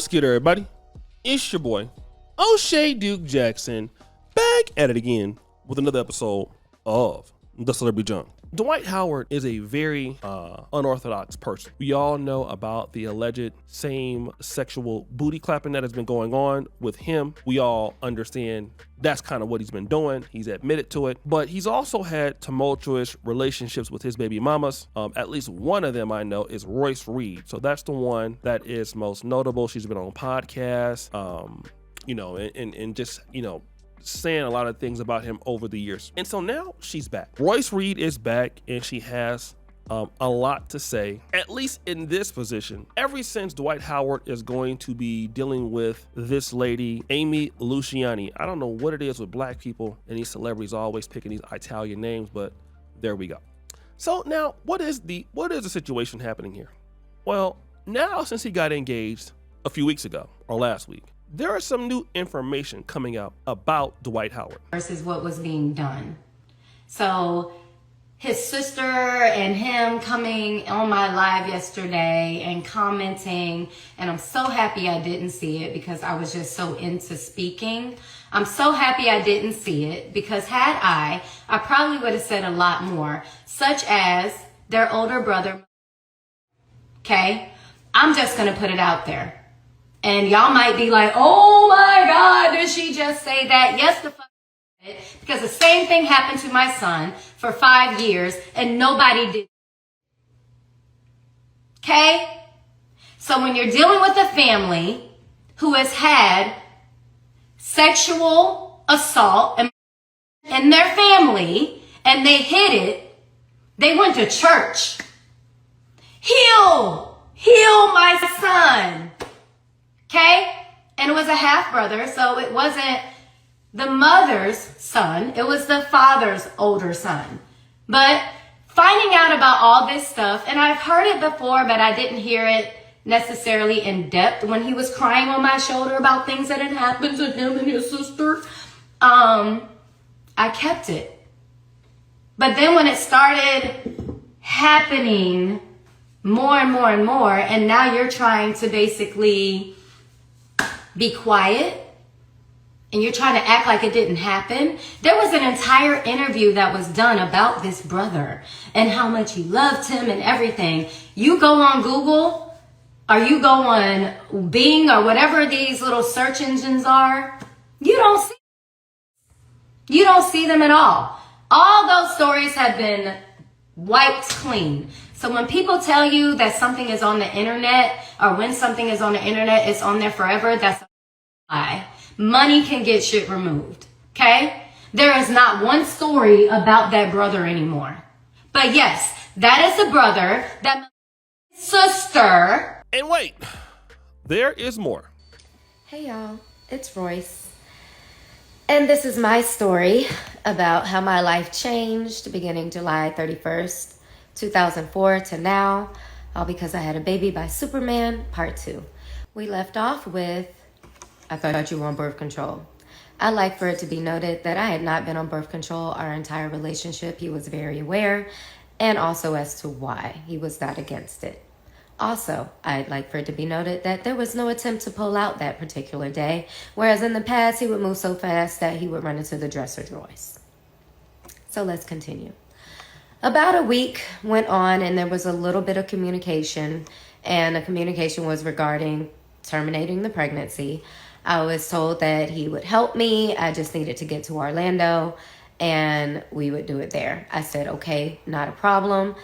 What's good, everybody? It's your boy, O'Shea Duke Jackson, back at it again with another episode of The Celebrity Junk. Dwight Howard is a very unorthodox person. We all know about the alleged same sexual booty clapping that has been going on with him. We all understand that's kind of what he's been doing. He's admitted to it, but he's also had tumultuous relationships with his baby mamas. At least one of them I know is Royce Reed. So that's the one that is most notable. She's been on podcasts, and just, saying a lot of things about him over the years. And so now she's back. Royce Reed is back, and she has a lot to say, at least in this position. Ever since Dwight Howard is going to be dealing with this lady, Amy Luciani. I don't know what it is with black people and these celebrities always picking these Italian names, but there we go. So now what is the situation happening here? Well, now since he got engaged a few weeks ago or last week, there is some new information coming out about Dwight Howard. Versus what was being done. So his sister and him coming on my live yesterday and commenting, and I'm so happy I didn't see it because I was just so into speaking. I'm so happy I didn't see it because had I probably would have said a lot more, such as their older brother. Okay? I'm just going to put it out there. And y'all might be like, oh my God, did she just say that? Yes, the fuck did. Because the same thing happened to my son for 5 years and nobody did. Okay? So when you're dealing with a family who has had sexual assault in their family and they hid it, they went to church. Heal my son. Okay? And it was a half brother, so it wasn't the mother's son, it was the father's older son. But finding out about all this stuff, and I've heard it before, but I didn't hear it necessarily in depth when he was crying on my shoulder about things that had happened to him and his sister. I kept it. But then when it started happening more and more and more, and now you're trying to basically be quiet and you're trying to act like it didn't happen. There was an entire interview that was done about this brother and how much he loved him and everything. You go on Google or you go on Bing or whatever these little search engines are, you don't see them at all. All those stories have been wiped clean. So when people tell you that something is on the internet, or when something is on the internet, it's on there forever, that's a lie. Money can get shit removed, okay? There is not one story about that brother anymore. But yes, that is the brother, that sister. And wait, there is more. Hey y'all, it's Royce. And this is my story about how my life changed beginning July 31st. 2004 to now, all because I had a baby by Superman, part 2. We left off with, I thought you were on birth control. I'd like for it to be noted that I had not been on birth control our entire relationship. He was very aware, and also as to why he was not against it. Also, I'd like for it to be noted that there was no attempt to pull out that particular day, whereas in the past he would move so fast that he would run into the dresser drawers. So let's continue. About a week went on and there was a little bit of communication, and the communication was regarding terminating the pregnancy. I was told that he would help me. I just needed to get to Orlando and we would do it there. I said, okay, not a problem.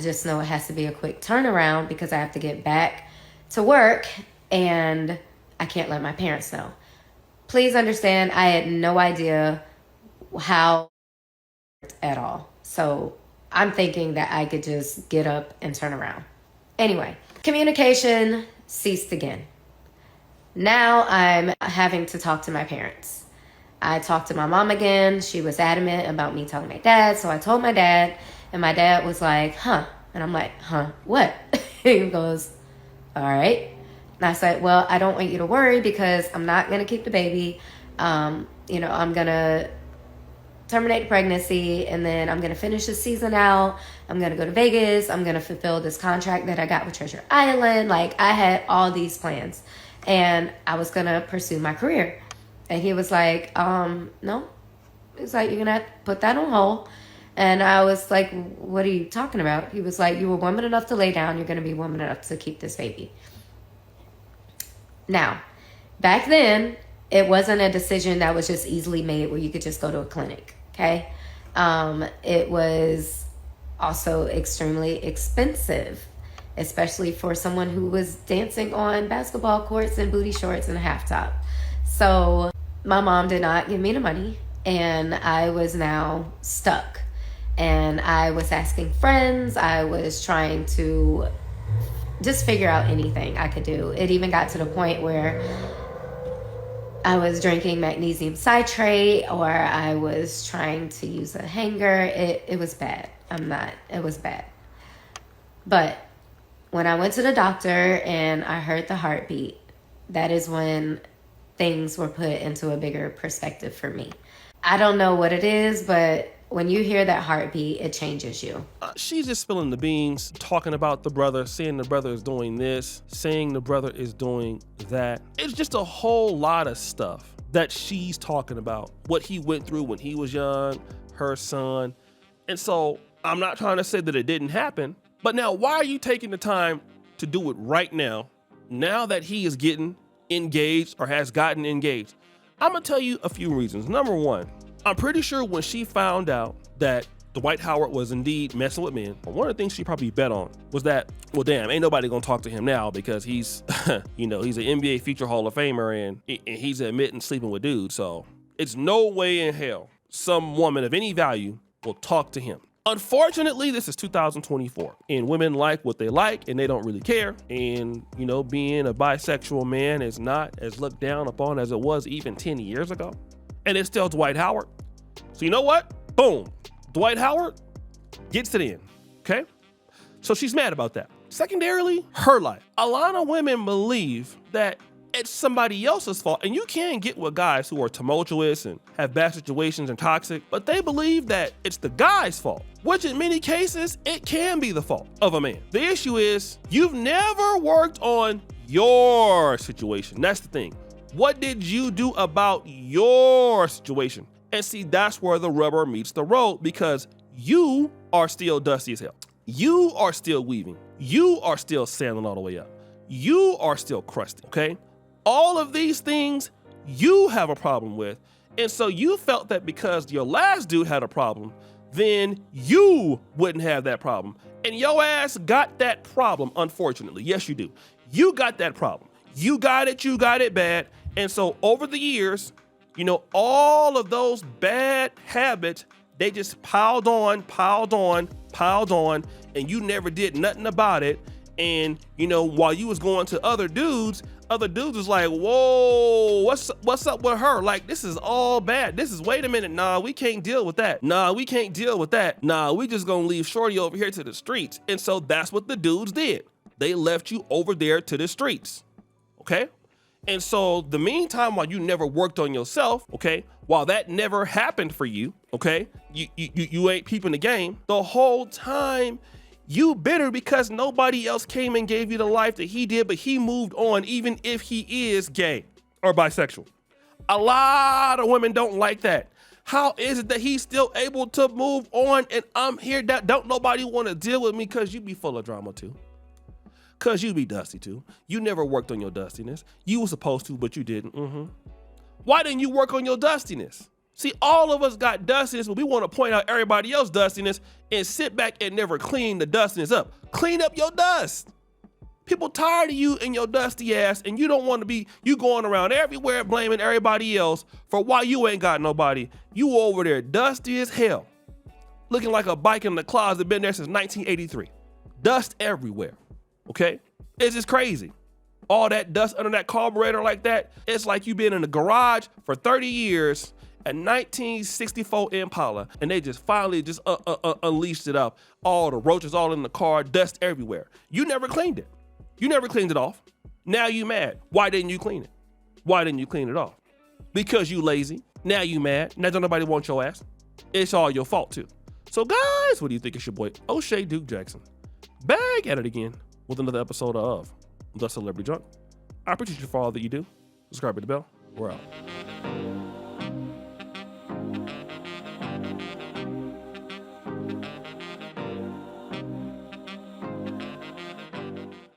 Just know it has to be a quick turnaround because I have to get back to work and I can't let my parents know. Please understand, I had no idea how at all. So I'm thinking that I could just get up and turn around. Anyway, communication ceased again. Now I'm having to talk to my parents. I talked to my mom again. She was adamant about me telling my dad. So I told my dad, and my dad was like, huh? And I'm like, huh, what? He goes, all right. And I said, well, I don't want you to worry because I'm not going to keep the baby. I'm going to terminate the pregnancy, and then I'm going to finish the season out. I'm going to go to Vegas. I'm going to fulfill this contract that I got with Treasure Island. Like, I had all these plans. and I was going to pursue my career. And he was like, no. He's like, you're going to have to put that on hold. And I was like, what are you talking about? He was like, you were woman enough to lay down. You're going to be woman enough to keep this baby. Now, back then, it wasn't a decision that was just easily made where you could just go to a clinic, okay? It was also extremely expensive, especially for someone who was dancing on basketball courts in booty shorts and a half top. So my mom did not give me the money, and I was now stuck. And I was asking friends. I was trying to just figure out anything I could do. It even got to the point where I was drinking magnesium citrate, or I was trying to use a hanger. It was bad. It was bad. But when I went to the doctor and I heard the heartbeat, that is when things were put into a bigger perspective for me. I don't know what it is, but when you hear that heartbeat, it changes you. She's just spilling the beans, talking about the brother, saying the brother is doing this, saying the brother is doing that. It's just a whole lot of stuff that she's talking about, what he went through when he was young, her son. And so I'm not trying to say that it didn't happen, but now why are you taking the time to do it right now that he is getting engaged or has gotten engaged? I'm gonna tell you a few reasons. Number one, I'm pretty sure when she found out that Dwight Howard was indeed messing with men, one of the things she probably bet on was that, well, damn, ain't nobody gonna talk to him now because he's, he's an NBA future Hall of Famer and he's admitting sleeping with dudes. So it's no way in hell some woman of any value will talk to him. Unfortunately, this is 2024 and women like what they like and they don't really care. And, being a bisexual man is not as looked down upon as it was even 10 years ago. And it's still Dwight Howard. So you know what? Boom. Dwight Howard gets it in, okay? So she's mad about that. Secondarily, her life. A lot of women believe that it's somebody else's fault. And you can get with guys who are tumultuous and have bad situations and toxic, but they believe that it's the guy's fault, which in many cases, it can be the fault of a man. The issue is you've never worked on your situation. That's the thing. What did you do about your situation? And see, that's where the rubber meets the road, because you are still dusty as hell. You are still weaving. You are still sailing all the way up. You are still crusty, okay? All of these things you have a problem with. And so you felt that because your last dude had a problem, then you wouldn't have that problem. And your ass got that problem, unfortunately. Yes, you do. You got that problem. You got it bad. And so over the years, all of those bad habits, they just piled on, and you never did nothing about it. And, while you was going to other dudes was like, whoa, what's up with her? Like, this is all bad. Wait a minute. Nah, we can't deal with that. Nah, we can't deal with that. Nah, we just gonna leave Shorty over here to the streets. And so that's what the dudes did. They left you over there to the streets, okay? And so the meantime, while you never worked on yourself, okay, while that never happened for you, okay, you ain't peeping the game, the whole time you bitter because nobody else came and gave you the life that he did, but he moved on even if he is gay or bisexual. A lot of women don't like that. How is it that he's still able to move on and I'm here that don't nobody want to deal with me? Because you be full of drama too. Because you be dusty too. You never worked on your dustiness. You were supposed to, but you didn't. Why didn't you work on your dustiness? See, all of us got dustiness, but we want to point out everybody else's dustiness and sit back and never clean the dustiness up. Clean up your dust. People tired of you and your dusty ass, and you don't want to be, you going around everywhere blaming everybody else for why you ain't got nobody. You over there dusty as hell, looking like a bike in the closet, been there since 1983. Dust everywhere. Okay? It's just crazy. All that dust under that carburetor like that, it's like you've been in the garage for 30 years, a 1964 Impala, and they just finally just unleashed it up. All the roaches all in the car, dust everywhere. You never cleaned it. You never cleaned it off. Now you mad. Why didn't you clean it? Why didn't you clean it off? Because you lazy. Now you mad. Now don't nobody want your ass. It's all your fault too. So guys, what do you think? It's your boy, O'Shea Duke Jackson, back at it again with another episode of The Celebrity Junk. I appreciate you for all that you do. Subscribe to the bell. We're out.